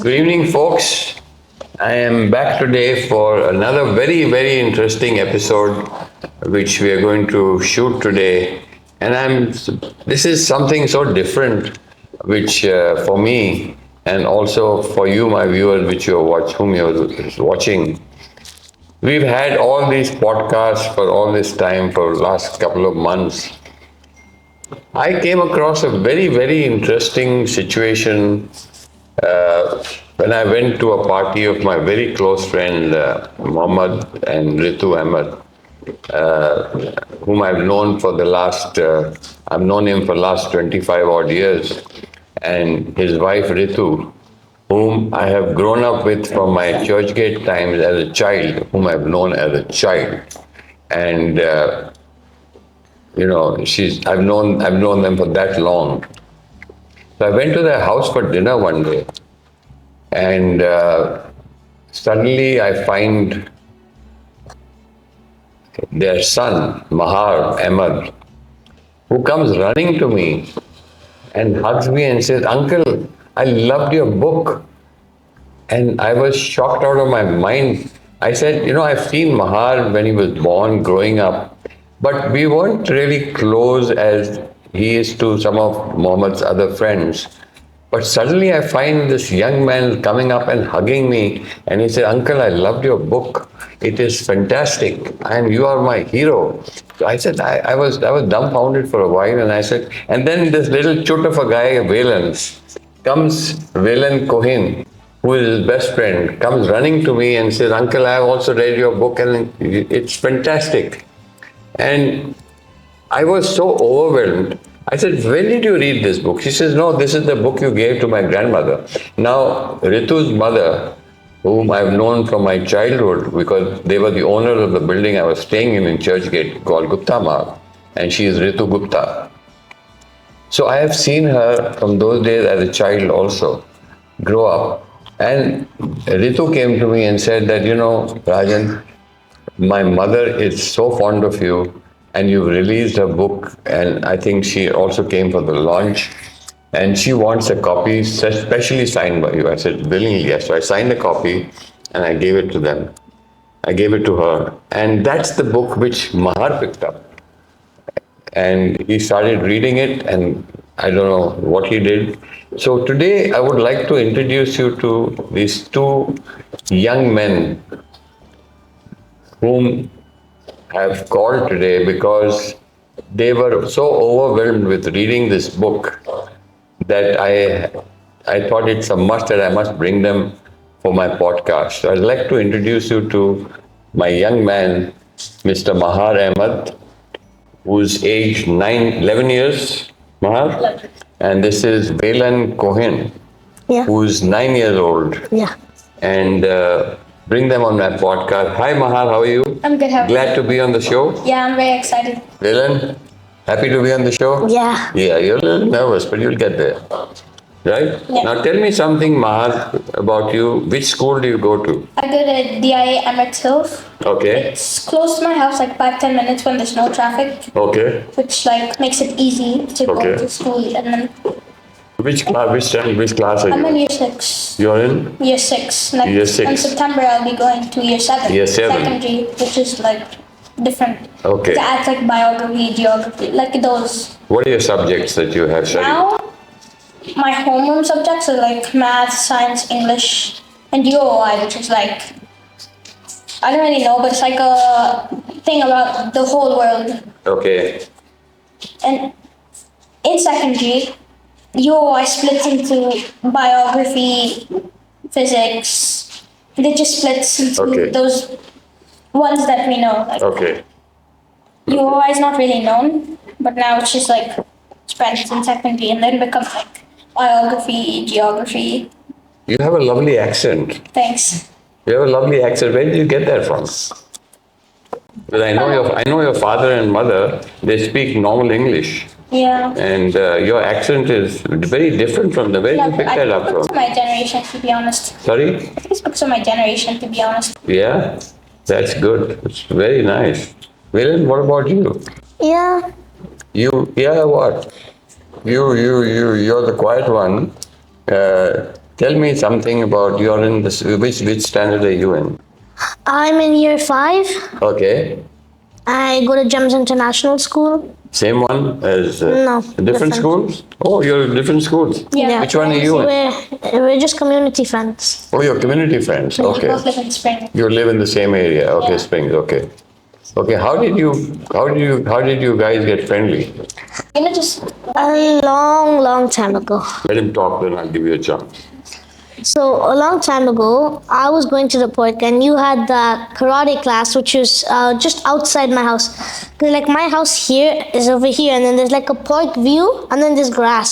Good evening, folks. I am back today for another very, very interesting episode, which we are going to shoot today. And this is something so different, which for me and also for you, my viewers, whom you're watching. We've had all these podcasts for all this time, for last couple of months. I came across a very, very interesting situation when I went to a party of my very close friend Mohammed and Ritu Ahmed, whom I've known him for the last 25 odd years, and his wife Ritu, whom I have grown up with from my churchgate times as a child, whom I've known as a child, and I've known them for that long. So I went to their house for dinner one day, and suddenly I find their son, Mahar Ahmed, who comes running to me and hugs me and says, "Uncle, I loved your book." And I was shocked out of my mind. I said, I've seen Mahar when he was born, growing up, but we weren't really close as he is to some of Mohammed's other friends. But suddenly I find this young man coming up and hugging me, and he said, "Uncle, I loved your book. It is fantastic, and you are my hero." So I said, I was dumbfounded for a while, and I said, and then this little chut of a guy, Valen Cohen, who is his best friend, comes running to me and says, "Uncle, I have also read your book, and it's fantastic." And I was so overwhelmed. I said, "When did you read this book?" She says, "No, this is the book you gave to my grandmother." Now, Ritu's mother, whom I've known from my childhood, because they were the owners of the building I was staying in Churchgate, called Gupta Marg, and she is Ritu Gupta. So I have seen her from those days as a child also grow up. And Ritu came to me and said that, "Rajan, my mother is so fond of you, and you've released her book, and I think she also came for the launch, and she wants a copy specially signed by you." I said, "Willingly, yes." So I signed a copy and I gave it to them. I gave it to her. And that's the book which Mahar picked up. And he started reading it, and I don't know what he did. So today I would like to introduce you to these two young men whom I have called today because they were so overwhelmed with reading this book that I thought it's a must that I must bring them for my podcast. So I'd like to introduce you to my young man, Mr. Mahar Ahmed, who's aged 11 years, Mahar? 11. And this is Valen Cohen, who's 9 years old. Yeah. And bring them on my podcast. Hi, Mahar, how are you? I'm good. How are Glad to be on the show. Yeah, I'm very excited. Valen, happy to be on the show? Yeah. Yeah, you're a little nervous, but you'll get there. Right? Yeah. Now tell me something, Mahar, about you. Which school do you go to? I go to DIA Emirates Hills. Okay. It's close to my house, like 5-10 minutes when there's no traffic, Okay. which makes it easy to go Okay. to school. And then Which class are I'm in you? year 6. You're in? Year 6. Next, Year 6. In September, I'll be going to year 7. Year 7. Secondary, which is different. Okay. It adds biography, geography, those. What are your subjects that you have studied? Now, my homeroom subjects are math, science, English, and UOI, which is I don't really know, but it's a thing about the whole world. Okay. And in secondary, UOI splits into biography, physics. It just splits into Okay. those ones that we know. Okay. UOI is not really known, but now it's just spreads in secondary and then becomes biography, geography. You have a lovely accent. Thanks. You have a lovely accent. Where did you get that from? Because I know your father and mother. They speak normal English, Yeah. and your accent is very different from the. Where did you pick that up I think it's from? my generation, to be honest. Sorry? I think it's because of my generation, to be honest. Yeah, that's good. It's very nice. Viren, what about you? Yeah. Yeah, what? You're the quiet one. Tell me something about you're in this. Which standard are you in? I'm in year 5. Okay. I go to Gems International School. Same one as No, different different. schools? Oh, you're in different schools. Yeah. Which one are you in? We're just community friends. Oh, you're community friends. We Okay. both live in Spring. You live in the same area. Okay, Yeah. Springs. Okay. Okay. How did you guys get friendly? Just A long time ago. Let him talk, then I'll give you a chance. So a long time ago, I was going to the park, and you had that karate class, which was just outside my house. Like my house here is over here, and then there's like a park view, and then there's grass.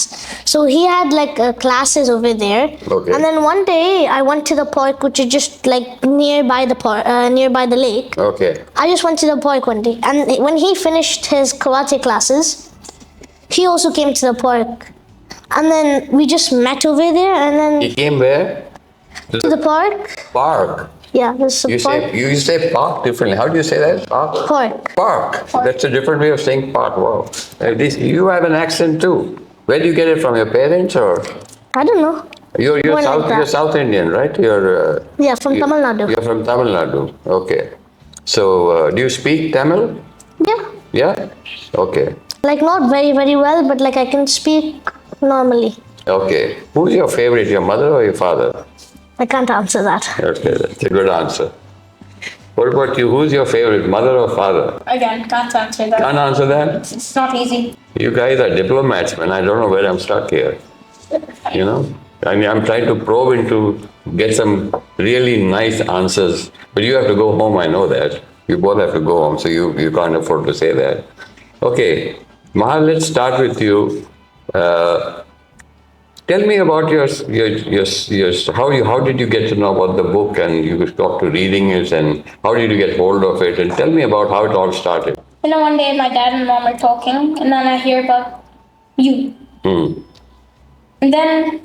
So he had like classes over there. Okay. And then one day I went to the park, which is just like nearby the lake. Okay. I just went to the park one day, and when he finished his karate classes, he also came to the park. And then we just met over there, and then He came where? To to the park. park. Yeah, there's a You park. say park differently. How do you say that? Park. Park. Park. That's a different way of saying park. Wow. You have an accent too. Where do you get it from? Your parents or? I don't know. You're More like that. You're South Indian, right? Yeah, from Tamil Nadu. You're from Tamil Nadu. Okay. So do you speak Tamil? Yeah. Yeah. Okay. Like not very well, but like I can speak normally. Okay. Who's your favorite? Your mother or your father? I can't answer that. Okay, that's a good answer. What about you? Who's your favorite? Mother or father? again can't answer that. Can't answer that? It's not easy. You guys are diplomats, man. I don't know where I'm stuck here. You know? I mean, I'm trying to probe into get some really nice answers. But you have to go home, I know that. You both have to go home, so you can't afford to say that. Okay. Mahal, let's start with you. Tell me about your how did you get to know about the book and you got to reading it and how did you get hold of it and tell me about how it all started. One day my dad and mom are talking, and then I hear about you. And then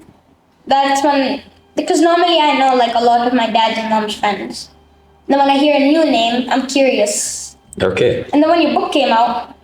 that's when, because normally I know like a lot of my dad's and mom's friends. Then when I hear a new name, I'm curious. Okay. And then when your book came out,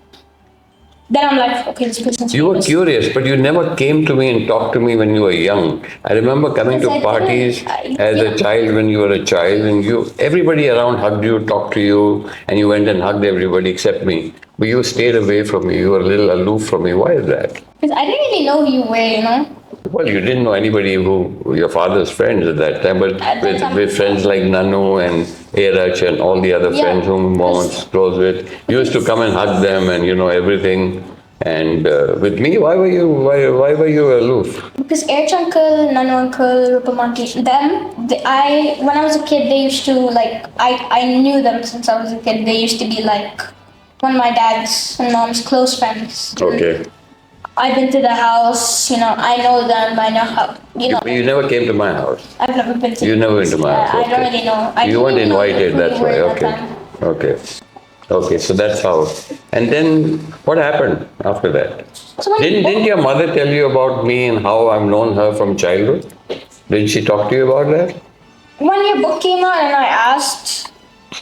then I'm like, okay, this person's You were famous. curious, but you never came to me and talked to me when you were young. I remember coming to Yes, I parties did. as a child when you were a child, and everybody around hugged you, talked to you, and you went and hugged everybody except me. But you stayed away from me. You were a little aloof from me. Why is that? Because I didn't really know who you were. Well, you didn't know anybody who your father's friends at that time, but At that time. with friends like Nanu and Erach and all the other Yeah. friends whom mom was close with, you used to come and hug them and everything. And with me, why were you aloof? Because Erich uncle, Nanu uncle, Rupamanti, when I was a kid, they used to like, I knew them since I was a kid. They used to be like one of my dad's and mom's close friends. Okay. I've been to the house, I know them, I know how, But you never came to my house. I've never been to You never went to my house. I don't okay. really know. I You didn't weren't even know invited, who that's you were why. at that Okay. time. Okay. Okay, so that's how. And then what happened after that? So when Didn't your mother tell you about me and how I've known her from childhood? Didn't she talk to you about that? when your book came out and I asked,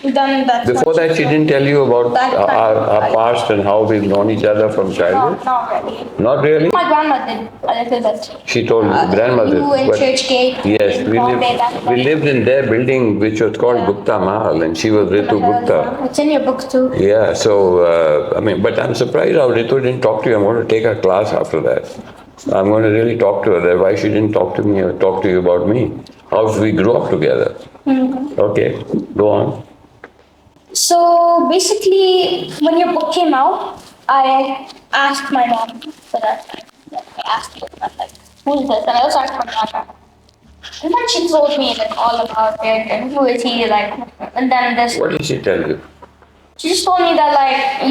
then that's Before when that, she didn't tell you about That time, our past and how we've known each other from No, childhood? not really. Not really? My grandma did a little bit. She told grandmother. You in but- Churchgate. Yes, in we Bombay, that's lived, we lived in their building which was called Yeah. Gupta Mahal and she was Ritu Gupta. It's in your book too. Yeah, so, but I'm surprised how Ritu didn't talk to you. I'm going to take her class after that. I'm going to really talk to her that why she didn't talk to me or talk to you about me. How we grew up together. Okay, go on. So basically, when your book came out, I asked my mom for that time. I asked her, I'm like, who's this? And I also asked my grandma. And then she told me like all about it and who is he like. And then this, What did she tell you? she just told me that like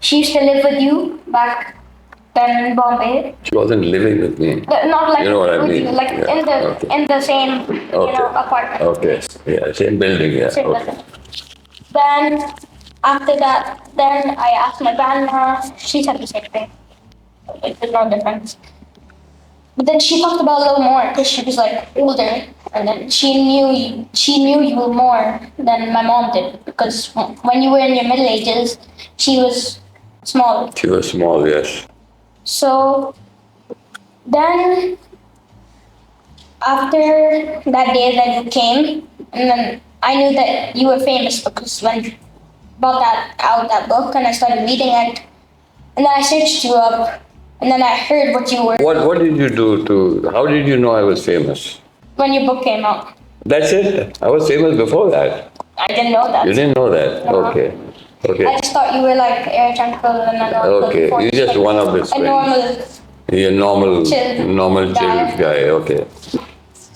she used to live with you back then in Bombay. She wasn't living with me. Not like You know what I with mean? you, like Yeah, okay. in the same Okay. apartment. Okay, yeah, same building, yeah. Same Okay. building. Then after that, then I asked my grandma. She said the same thing. There's no difference. But then she talked about a little more because she was like older, and then she knew you more than my mom did because when you were in your middle ages, she was small. She was small, yes. So Then after that day that you came, and then I knew that you were famous because when you brought that book, and I started reading it, and then I searched you up, and then I heard what you were What did you do to? How did you know I was famous? when your book came out. That's it. I was famous before that. I didn't know that. You didn't know that. No. Okay. I Okay. just thought you were like Eric Uncle and then Okay. You just one of his a friends. normal. You're normal, Chill chill guy. Okay.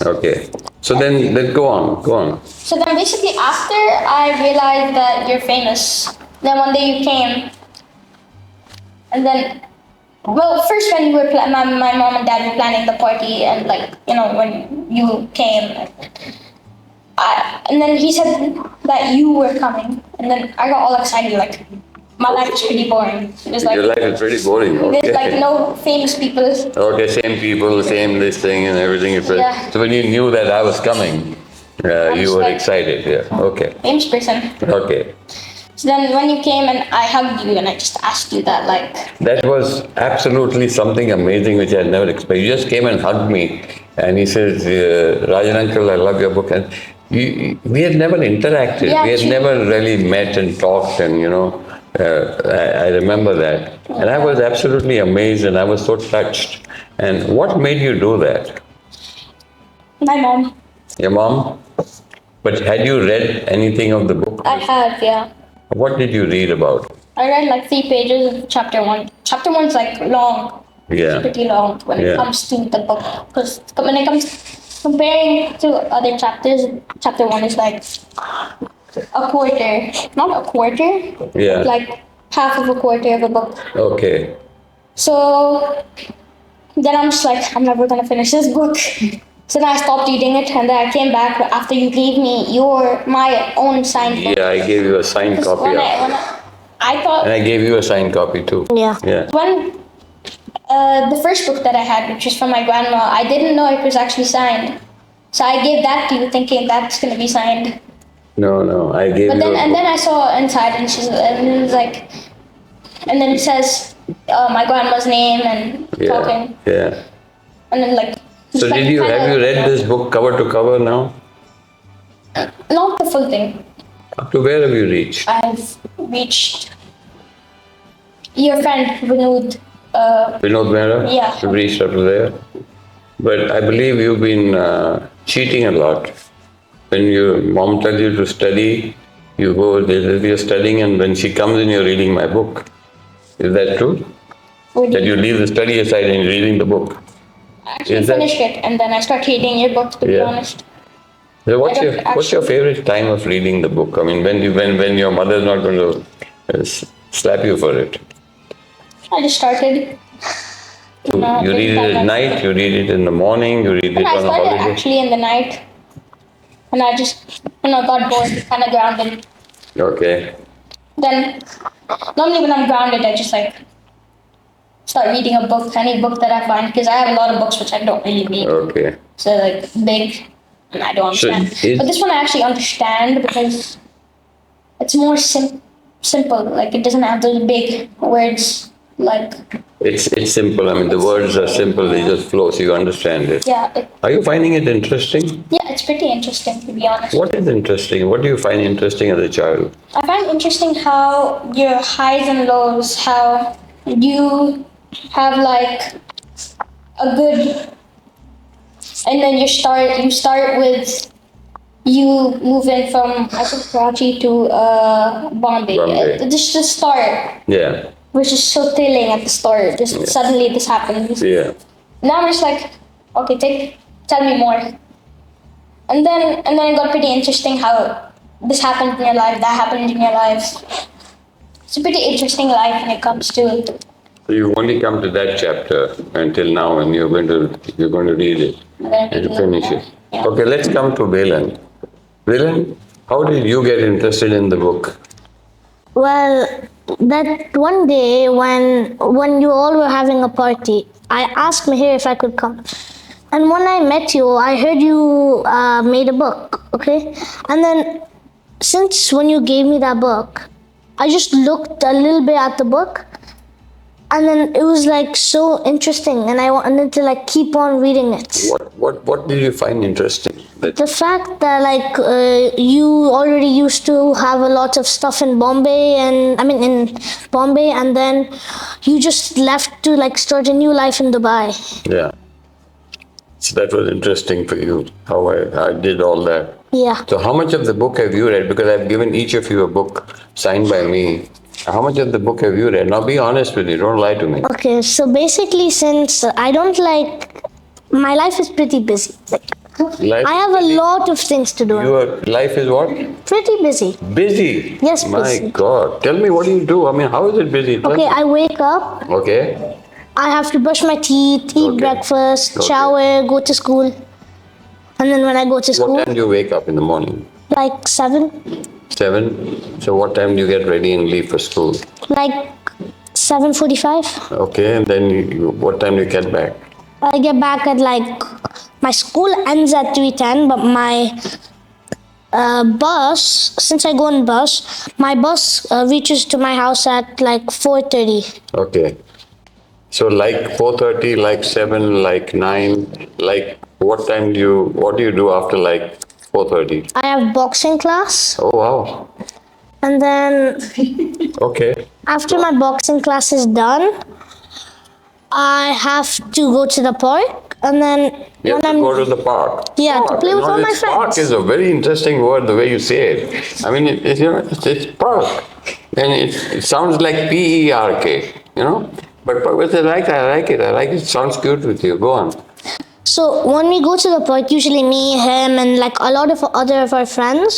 Okay. So then go on. Go on. So then basically after I realized that you're famous, then one day you came, and then, well, first when you were, my mom and dad were planning the party, and like, when you came, and then he said that you were coming, and then I got all excited, like, my life is pretty boring. There's like, Your life is pretty boring. Okay. there's like no famous people. Okay, same people, same this thing and everything. Yeah. So when you knew that I was coming, you were like- excited. Yeah. Okay. Famous person. Okay. So then when you came and I hugged you and I just asked you that, like, That was absolutely something amazing which I had never expected. You just came and hugged me, and he says, "Rajan uncle, I love your book." And we had never interacted. Yeah, we had true. never really met and talked, and I remember that, and I was absolutely amazed, and I was so touched. And what made you do that? my mom. Your mom? But had you read anything of the book? I have, yeah. What did you read about? I read like 3 pages of chapter 1. Chapter 1's like long, Yeah. pretty long when Yeah. it comes to the book. Because when it comes comparing to other chapters, chapter 1 is like a quarter. Not a quarter, Yeah. like half of a quarter of a book. Okay. So then I'm just like, I'm never gonna finish this book. So then I stopped reading it, and then I came back after you gave me my own signed book. Yeah, I gave you a signed 'Cause copy. I thought And I gave you a signed copy too. Yeah. Yeah. when the first book that I had, which was from my grandma, I didn't know it was actually signed. So I gave that to you thinking that's gonna be signed. No, I gave But you then a and book. then I saw inside and it was like, and then it says my grandma's name and talking, Yeah. and then like. So it's like have you kinda- read this book cover to cover now? Not the full thing. Up to where have you reached? I've reached your friend Vinod. Vinod Mehra? Yeah. You've reached up to there. But I believe you've been cheating a lot. When your mom tells you to study, you go, you're studying, and when she comes in, you're reading my book. Is that true? That you leave the study aside and you're reading the book? I actually Is that- finished it, and then I started reading your book. To be Yeah. honest, So what's I your don't what's your favorite time of reading the book? I mean, when your mother's not going to slap you for it. I just started. You read it at night. You read it in the morning. You read it And I on a started holiday. actually in the night, and I just got bored, kind of grounded. Okay. Then normally when I'm grounded, I just like start reading a book, any book that I find, because I have a lot of books which I don't really read. Okay. So like big, and I don't So understand. But this one I actually understand because it's more simple. Like it doesn't have those big words. Like It's simple. I mean, the words are simple. They just flow, so you understand it. yeah, Are you finding it interesting? it's pretty interesting to be honest. What is interesting? What do you find interesting as a child? I find interesting how your highs and lows, how you have like a good, and then you start with you moving from I think Karachi to Bombay. Bombay. Just the start, Yeah. which is so thrilling at the start. Just suddenly this happens. Yeah. Now I'm just like, okay, tell me more. And then it got pretty interesting how this happened in your life, that happened in your life. It's a pretty interesting life when it comes to So you've only come to that chapter until now, and you're going to read it and finish it. Yeah. Okay, let's come to Velan. Velan, how did you get interested in the book? Well, that one day when you all were having a party, I asked Mihir if I could come. And when I met you, I heard you made a book, okay? And then since when you gave me that book, I just looked a little bit at the book. and then it was like so interesting, and I wanted to like keep on reading it. What did you find interesting? The fact that like you already used to have a lot of stuff in Bombay, and I mean in Bombay, and then you just left to like start a new life in Dubai. Yeah. So that was interesting for you, how I did all that. Yeah. So how much of the book have you read? Because I've given each of you a book signed by me. How much of the book have you read? Now be honest with me, don't lie to me. Okay, so basically, since I don't like, my life is pretty busy. Life I have a lot of things to do. Your life is what? Pretty busy. Busy. Yes, My busy. God. Tell me, what do you do? I mean, how is it busy? Tell Okay, me. I wake up, Okay. I have to brush my teeth, eat Okay. breakfast, Okay. shower, go to school. And then when I go to school, What time do you wake up in the morning? like 7, 7. So what time do you get ready and leave for school? like 7:45. Okay. And then what time do you get back? I get back at like, my school ends at 3:10, but my bus, since I go on bus, my bus reaches to my house at like 4:30. Okay. So like 4:30, like 7, like 9, like what do you do after like 4:30? I have boxing class, Oh, wow. and then Okay. after my boxing class is done, I have to go to the park, and then You have when to I'm go to the park. Yeah, to play with all my this Park friends. is a very interesting word, the way you say it. I mean, it's park. And it sounds like P-E-R-K, you know? But with it, I like it. I like it. It sounds cute with you. Go on. So when we go to the park, usually me, him, and like a lot of other of our friends,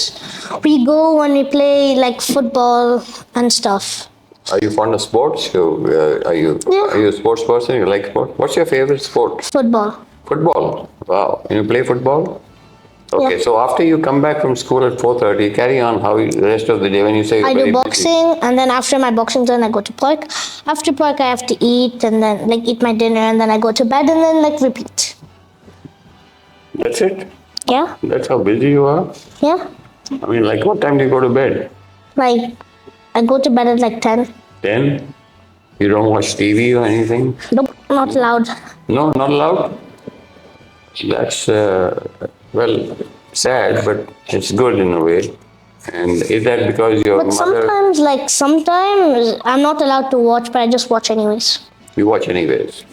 we go when we play like football and stuff. Are you fond of sports? Are you a sports person? You like sport? What's your favorite sport? Football. Football. Wow. And you play football? Okay, Yeah. so after you come back from school at 4:30, carry on the rest of the day when you say you're I very do busy. boxing, and then after my boxing done, I go to park. After park, I have to eat, and then like eat my dinner, and then I go to bed, and then like repeat. That's it? Yeah, That's how busy you are? yeah. I mean, like what time do you go to bed? Like I go to bed at like 10. 10? You don't watch TV or anything? Nope, not allowed. No, not allowed? That's, well, sad, but it's good in a way. And is that because your But mother, sometimes I'm not allowed to watch, but I just watch anyways. you watch anyways?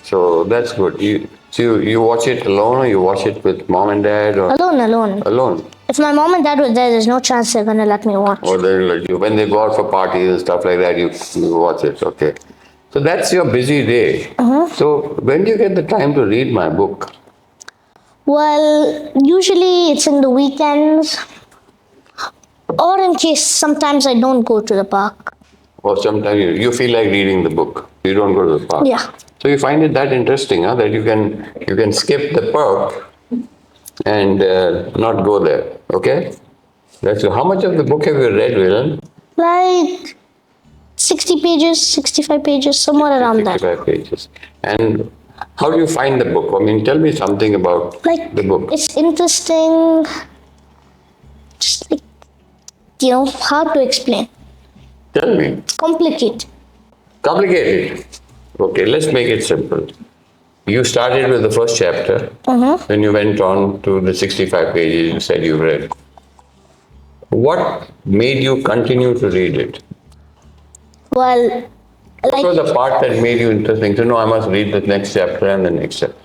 So that's good. You watch it alone or you watch it with mom and dad or Alone. alone? If my mom and dad were there, there's no chance they're gonna let me watch. Or they let you, when they go out for parties and stuff like that, you watch it, okay. So that's your busy day. So when do you get the time to read my book? Well, usually it's in the weekends, or in case sometimes I don't go to the park. Or sometimes you feel like reading the book. You don't go to the park. Yeah. So you find it that interesting, huh? That you can skip the park and not go there. Okay. That's how much of the book have you read, Vilan? Like 60 pages, 65 pages, somewhere around that. 65 pages. And how do you find the book? I mean, tell me something about Like the book. it's interesting. Just like hard to explain. Tell me. Complicated. Complicated. Okay, let's make it simple. You started with the first chapter, then you went on to the 65 pages you said you read. What made you continue to read it? Well, What was like the part that made you interesting to know I must read the next chapter and the next chapter?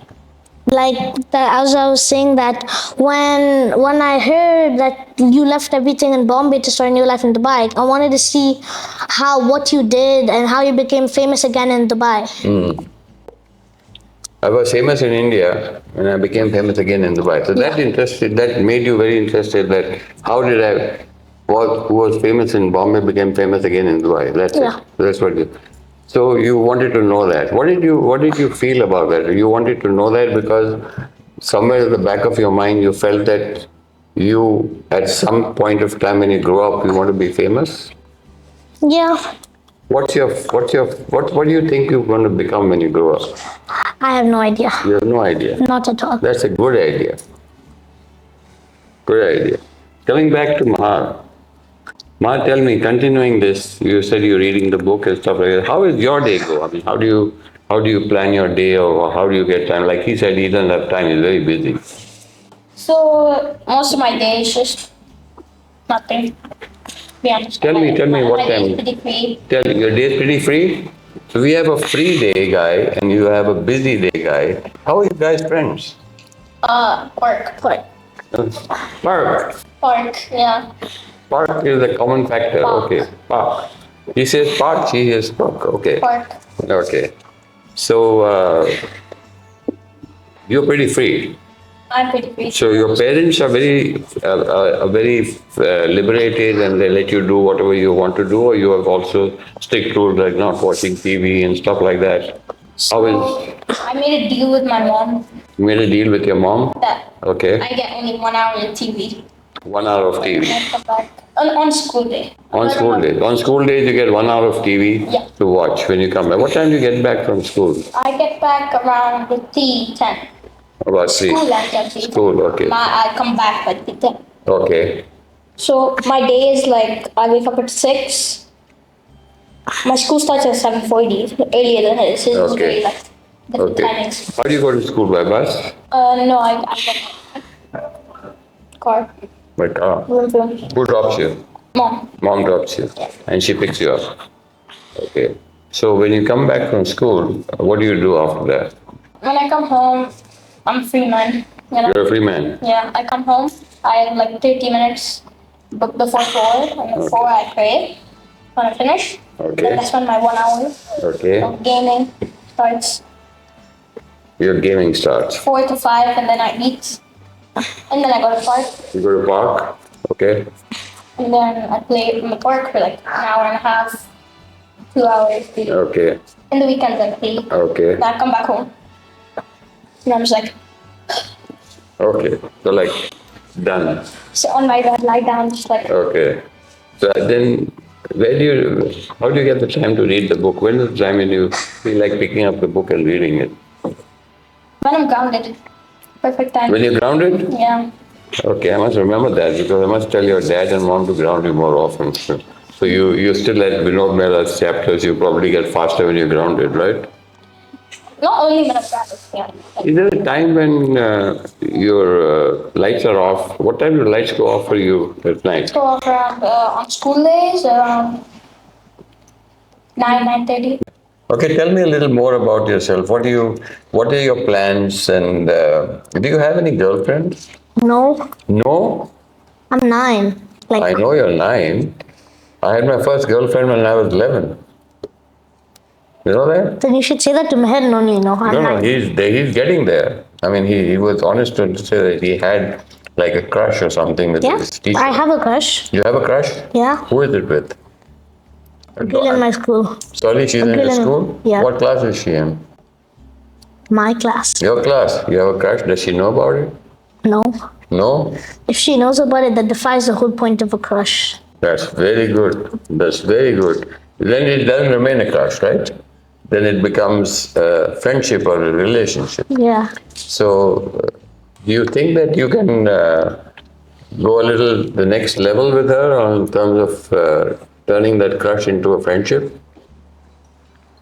as I was saying that when I heard that you left everything in Bombay to start a new life in Dubai, I wanted to see what you did and how you became famous again in Dubai. I was famous in India and I became famous again in Dubai. So that made you very interested that how did who was famous in Bombay became famous again in Dubai. That's Yeah. it. That's what you. So you wanted to know that. What did you feel about that? You wanted to know that because somewhere at the back of your mind you felt that you at some point of time when you grow up you want to be famous? Yeah, What do you think you're going to become when you grow up? I have no idea. You have no idea. Not at all. That's a good idea. Good idea. Coming back to Mahal. Ma, tell me, continuing this, you said you're reading the book and stuff like that. How is your day go? I mean, how do you plan your day, or how do you get time? Like he said, he doesn't have time. He's very busy. So most of my day is just nothing. To be honest. Tell me what My day is time. pretty free. Tell me, your day is pretty free. So we have a free day guy, and you have a busy day guy. How are you guys friends? Park. Park. Park, yeah. Park is a common factor. Park. Okay. Park. He says park. She says park. Okay. Park. Okay. So you're pretty free. I'm pretty free. So your parents are very liberated, and they let you do whatever you want to do, or you have also strict rules like not watching TV and stuff like that. How is I made a deal with my mom you made a deal with your mom? that Okay, I get only 1 hour of TV. 1 hour of TV. I come back on school day. On school days. On school days, you get 1 hour of TV Yeah. to watch when you come back. What time do you get back from school? I get back around the 10. About 3. School ends at 3. School, okay. I come back by 10. Okay. So my day is like I wake up at 6. My school starts at 7:40, earlier than his. His is Okay. very like different Okay. timings. How do you go to school, by bus? No, I get car. By car. Vroom, vroom. Who drops you? Mom. Mom drops you, and she picks you up. Okay. So when you come back from school, what do you do after that? When I come home, I'm a free man. You know? You're a free man. Yeah, I come home. I have like 30 minutes before 4, and at 4 I pray. When I finish, Okay. then that's when my 1 hour Okay. of gaming starts. Your gaming starts. 4 to 5, and then I eat, and then I go to park, You go to park. Okay. and then I play in the park for like an hour and a half, 2 hours. Okay. In the weekends I play. Okay. Then I come back home, and I'm just like Okay. So like done. sit on my bed, lie down, just like Okay. So then, how do you get the time to read the book? When is the time when you feel like picking up the book and reading it? when I'm grounded. Perfect time. When you're grounded? Yeah. Okay, I must remember that because I must tell your dad and mom to ground you more often. So you still at Vinod Mehta's chapters, you probably get faster when you're grounded, right? Not only when I'm grounded. Yeah. Like, Is there a time when your lights are off? What time do the lights go off for you at night? go off around on school days around 9:30. Okay, tell me a little more about yourself. What are your plans, and do you have any girlfriends? No, No? I'm 9. I Like, know you're 9. I had my first girlfriend when I was 11. You know that? then you should say that to Meher. No, I'm No, 9. he's getting there. I mean, he was honest to say that he had like a crush or something with Yeah, his teacher. I have a crush. You have a crush? Yeah, Who is it with? a girl in my school. Sorry, she's in girl your in- school? yeah. What class is she in? My class. Your class. You have a crush. Does she know about it? No. No? If she knows about it, that defies the whole point of a crush. That's very good. That's very good. Then it doesn't remain a crush, right? Then it becomes a friendship or a relationship. Yeah. So, do you think that you can go a little the next level with her in terms of turning that crush into a friendship?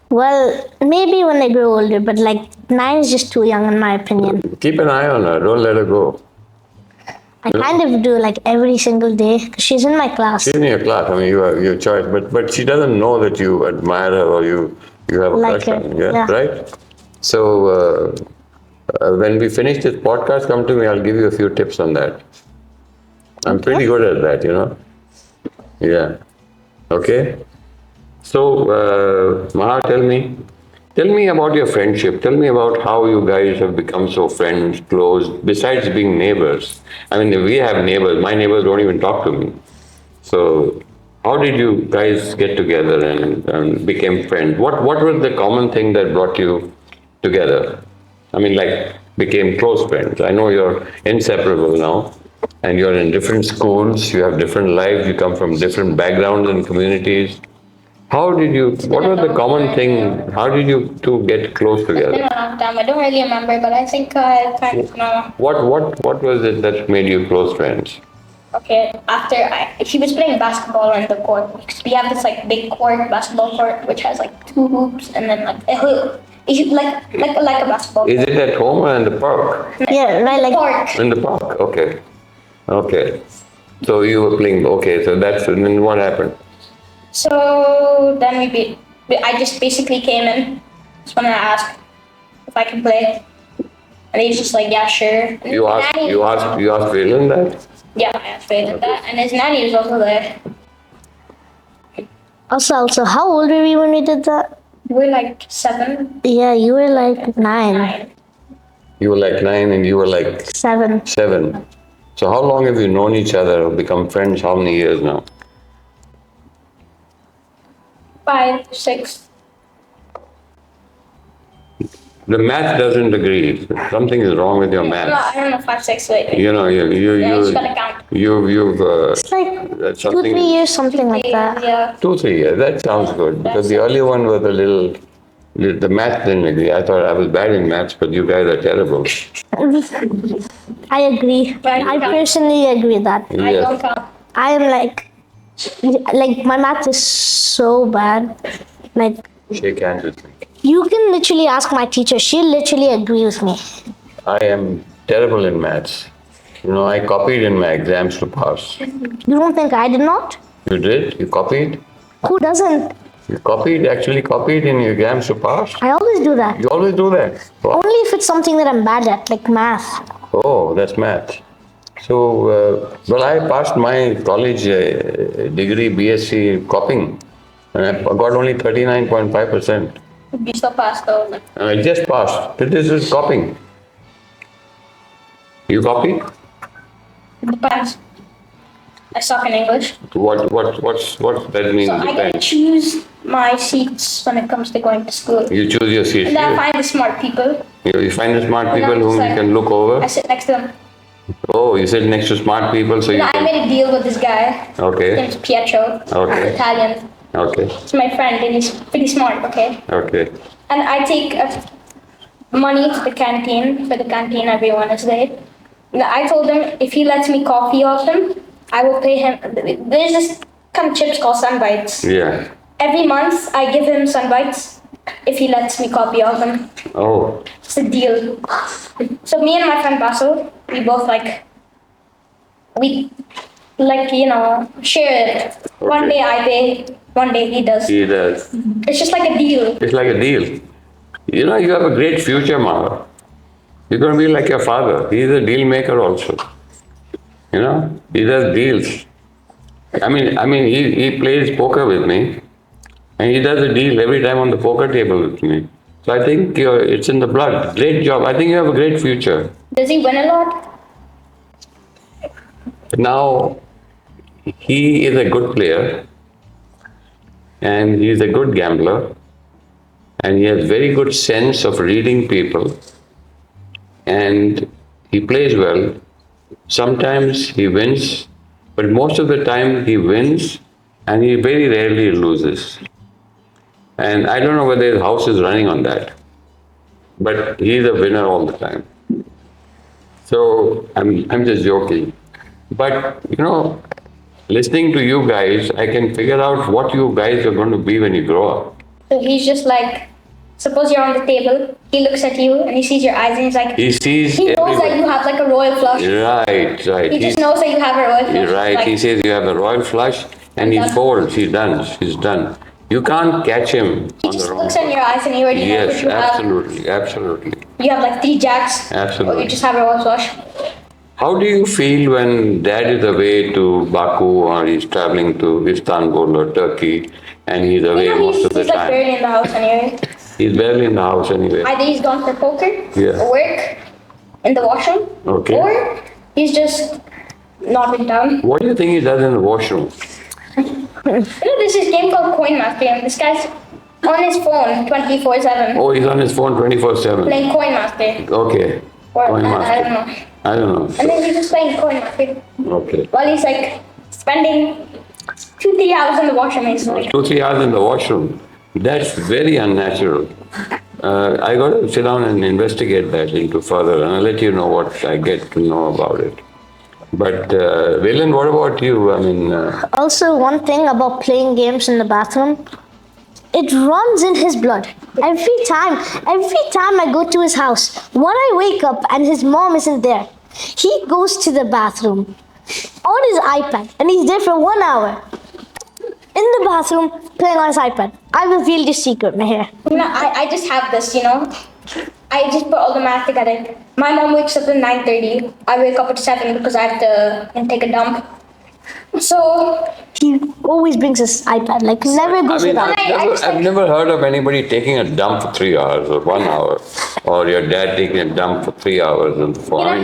Well, maybe when I grow older, but like 9 is just too young in my opinion. Keep an eye on her. Don't let her go. I kind of do like every single day 'cause she's in my class. She's in your class. I mean, you have your choice, but she doesn't know that you admire her or you have a Like crush her, on her. yeah. Right? So when we finish this podcast, come to me. I'll give you a few tips on that. I'm pretty good at that, you know. Yeah. Okay. So, Maha, tell me about your friendship. Tell me about how you guys have become so friends, close. Besides being neighbors, I mean, we have neighbors. My neighbors don't even talk to me. So, how did you guys get together and became friends? What was the common thing that brought you together? I mean, like became close friends. I know you're inseparable now, and you're in different schools. You have different lives. You come from different backgrounds and communities. What was the common thing? How did you two get close It's been together? a long time. I don't really remember, but I think I kind of know. What was it that made you close friends? Okay, he was playing basketball on the court. We have this like big court, basketball court, which has like 2 hoops and then like a hoop. Like a basketball. Is it at home or in the park? Yeah, right. Like Park. In the park. Okay. Okay. So you were playing. Okay. So then what happened? So then I just basically came in. Just wanted to ask if I can play, and he's just like, yeah, sure. And You his asked. nanny- You asked. You asked Valen that. Yeah, I asked Faith that, and his nanny was also there. also, how old were we when we did that? We were like 7, Yeah, you were like 9, 9. You were like 9, and you were like 7. 7. So how long have you known each other or become friends? How many years now? 5, 6. The math doesn't agree. Something is wrong with your No, math. I don't know, 5, 6. Wait. You know, Yeah, you just gotta count. you've It's like 2, something 3 years, something like that. Yeah. 2, 3 years. That sounds good because the earlier one was a little. The math didn't agree. I thought I was bad in maths, but you guys are terrible. I agree. Right. I personally agree that. I Yes. don't count. I am like my math is so bad. Like Shake hands with me. you can literally ask my teacher. She'll literally agree with me. I am terrible in maths. You know, I copied in my exams to pass. You don't think I did not? You did? You copied? Who doesn't? You actually copied in your exams to pass? I always do that. You always do that? Wow. Only if it's something that I'm bad at, like math. Oh, that's math. So, well, I passed my college degree, BSc copying, and I got only 39.5%. You still pass though. Like, And I just passed. This is copying. You copy? it depends. I suck in English. What's that mean? So I get to Depends. choose my seats when it comes to going to school. You choose your seats. And then I find the smart people. You find the smart And people I'm whom just you like- can look I over. sit next to them. Oh, you sit next to smart people, so you I can. made a deal with this guy. His Okay. name's Pietro. Okay. He's Italian. Okay. He's my friend and he's pretty smart, okay? Okay. And I take money to the canteen for the canteen every Wednesday. And I told him if he lets me coffee off him, I will pay him. There's this kind of chips called Sunbites. Yeah. Every month I give him Sunbites if he lets me copy off him. Oh. It's a deal. So me and my friend Basil, we both share it. One Okay. day I pay, one day he does. He does. It's just like a deal. It's like a deal. You know, you have a great future, Mama. You're going to be like your father. He's a deal maker also. You know, he does deals. I mean, he plays poker with me, and he does a deal every time on the poker table with me. So I think it's in the blood. Great job. I think you have a great future. Does he win a lot? Now, he is a good player, and he is a good gambler, and he has very good sense of reading people, and he plays well. Sometimes he wins, but most of the time he wins, and he very rarely loses. And I don't know whether his house is running on that, but he's a winner all the time. So I'm just joking. But you know, listening to you guys, I can figure out what you guys are going to be when you grow up. So he's just like, suppose you're on the table, he looks at you and he sees your eyes and he's like, He sees he knows that everybody. you have like a royal flush. Right. He just knows that you have a royal flush. Right. Like, He says you have a royal flush, and he done. folds. He's done. He's done. You can't catch him he on the just wrong. looks in your eyes and he already knows what Yes, you have. absolutely. You have like 3 jacks. Absolutely. Or you just have a royal flush. How do you feel when Dad is away to Baku, or he's traveling to Istanbul or Turkey, and he's away You know, most he's, of the he's like time? barely in the house anyway. He's barely in the house anyway. Either he's gone for poker, Yeah. or work, in the washroom, Okay. or he's just not in town. What do you think he does in the washroom? You know, there's this game called Coin Master, and this guy's on his phone 24/7 Oh, he's on his phone 24/7. playing Coin Master. Okay. Or Coin I don't Master. know. I don't know. And then he's just playing Coin Master Okay. while he's like spending 2-3 hours in the washroom. He's like, 2-3 hours in the washroom. That's very unnatural. I got to sit down and investigate that into further, and I'll let you know what I get to know about it. But Valen, what about you? I mean, Also, one thing about playing games in the bathroom, it runs in his blood. Every time I go to his house, when I wake up and his mom isn't there, he goes to the bathroom on his iPad and he's there for 1 hour in the bathroom playing on his iPad. I will reveal this secret, Meher. I just have this, I just put all the math together. My mom wakes up at 9:30. I wake up at 7 because I have to take a dump. So He always brings his iPad, like never goes without. I've never heard of anybody taking a dump for 3 hours or 1 hour, or your dad taking a dump for 3 hours and 4. I mean,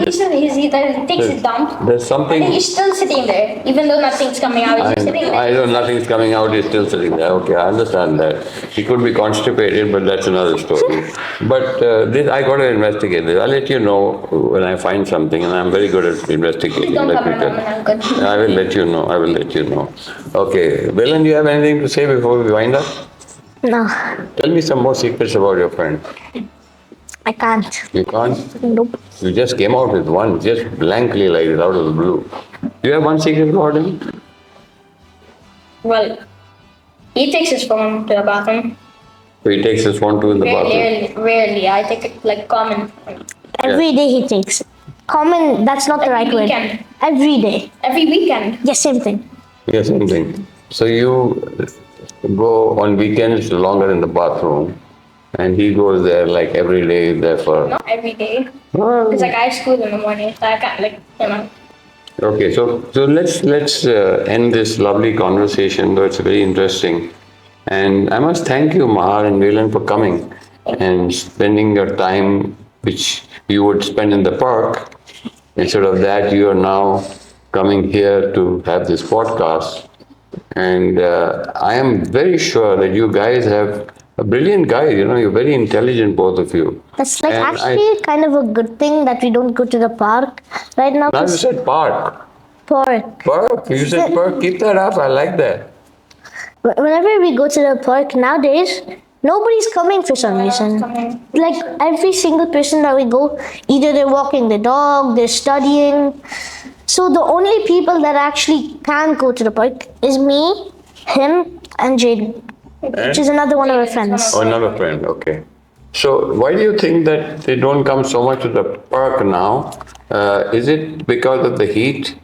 he takes his dump. there's something. And he's still sitting there, even though nothing's coming out. He's sitting there. I know nothing's coming out, he's still sitting there. Okay, I understand that. He could be constipated, but that's another story. But I got to investigate this. I'll let you know when I find something, and I'm very good at investigating. Don't Let come me tell around, I'm good. I will let you know. I will let you know. Okay, Valen, do you have anything to say before we wind up? No, Tell me some more secrets about your friend. I can't. You can't? Nope. You just came out with one, just blankly like this, out of the blue. Do you have one secret about him? Well, he takes his phone to the bathroom. So he takes his phone too in the bathroom? Rarely. I take it like common. Every day he takes it. Common, that's not the right Every word. weekend. Every day. Every weekend. Yes, same thing. Yes, same thing. So you go on weekends longer in the bathroom, and he goes there like every day, there for. Not every day. Well, Because like I have school in the morning, so I can't okay, so let's end this lovely conversation, though it's very interesting. And I must thank you, Mahar and Velan, for coming and spending your time, which you would spend in the park. Instead of that, you are now coming here to have this podcast. And I am very sure that you guys have a brilliant guy. You're very intelligent, both of you. That's like And actually kind of a good thing that we don't go to the park right now. Now you said park. Park. Park. You said park. Keep that up. I like that. Whenever we go to the park nowadays, nobody's coming for some reason. coming. Like every single person that we go, either they're walking the dog, they're studying. So the only people that actually can go to the park is me, him, and Jaden, which is another one of our friends. Oh, another friend. Okay. So why do you think that they don't come so much to the park now? Is it because of the heat,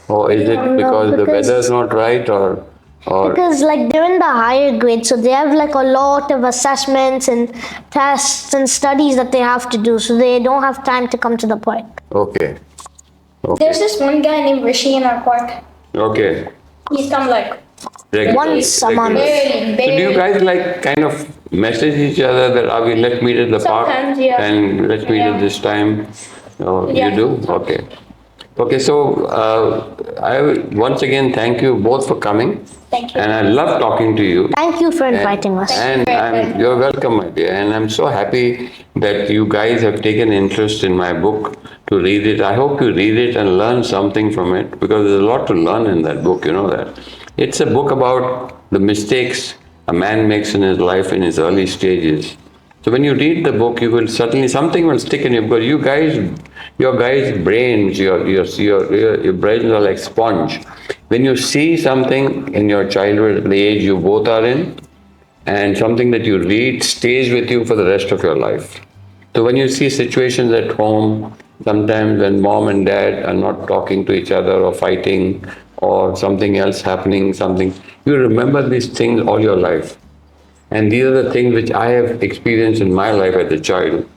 or is it No, because the because- weather's not right, or Because like they're in the higher grade, so they have like a lot of assessments and tests and studies that they have to do, so they don't have time to come to the park. okay, There's this one guy named Rishi in our park. okay. He's come like Regularly, Once a month. regularly. barely. So do you guys like kind of message each other that let's meet at the park Sometimes, yeah. and let's meet at Yeah. this time? Oh, Yeah. you do? Okay. Okay, so I will once again thank you both for coming. Thank you. And I love talking to you. Thank you for inviting us. And you're welcome, my dear. And I'm so happy that you guys have taken interest in my book to read it. I hope you read it and learn something from it, because there's a lot to learn in that book, you know that. It's a book about the mistakes a man makes in his life in his early stages. So when you read the book, you will certainly, something will stick in you, because your guys' brains, your brains are like sponge. When you see something in your childhood, the age you both are in, and something that you read stays with you for the rest of your life. So when you see situations at home, sometimes when mom and dad are not talking to each other or fighting or something else happening, you remember these things all your life. And these are the things which I have experienced in my life as a child.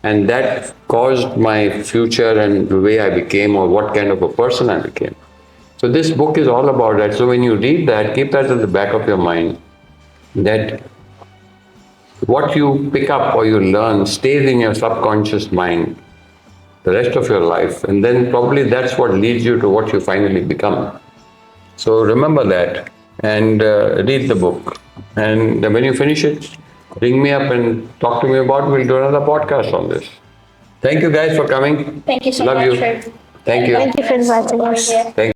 And that caused my future and the way I became, or what kind of a person I became. So this book is all about that. So when you read that, keep that at the back of your mind, that what you pick up or you learn stays in your subconscious mind the rest of your life. And then probably that's what leads you to what you finally become. So remember that and read the book. And when you finish it, ring me up and talk to me about it. We'll do another podcast on this. Thank you guys for coming. Thank you so Love much you. for Thank you. Thank you for inviting us. Yeah. Thank